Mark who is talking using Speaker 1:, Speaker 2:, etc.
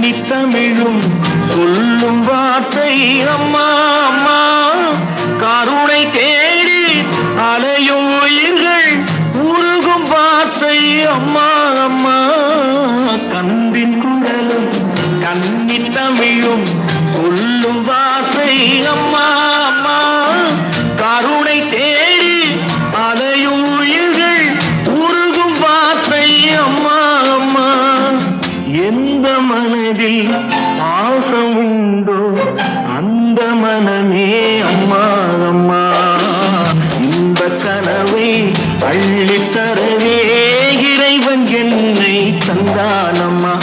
Speaker 1: தமிழும் சொல்லும் வார்த்தை அம்மா அம்மா. கருணை தேடி அலையும் உயிர்கள் உருகும் வார்த்தை அம்மா அம்மா. கண்பின் குரலும் கன்னி தமிழும் சொல்லும் வார்த்தை அம்மா அம்மா. கருணை தேடி அலையும் உயிர்கள் உருகும் வார்த்தை அம்மா அம்மா. எந்த மனதில் பாசம் உண்டோ அந்த மனமே அம்மா அம்மா. இந்த கனவை அள்ளித்தரவே இறைவன் என்னை தந்தானம்மா.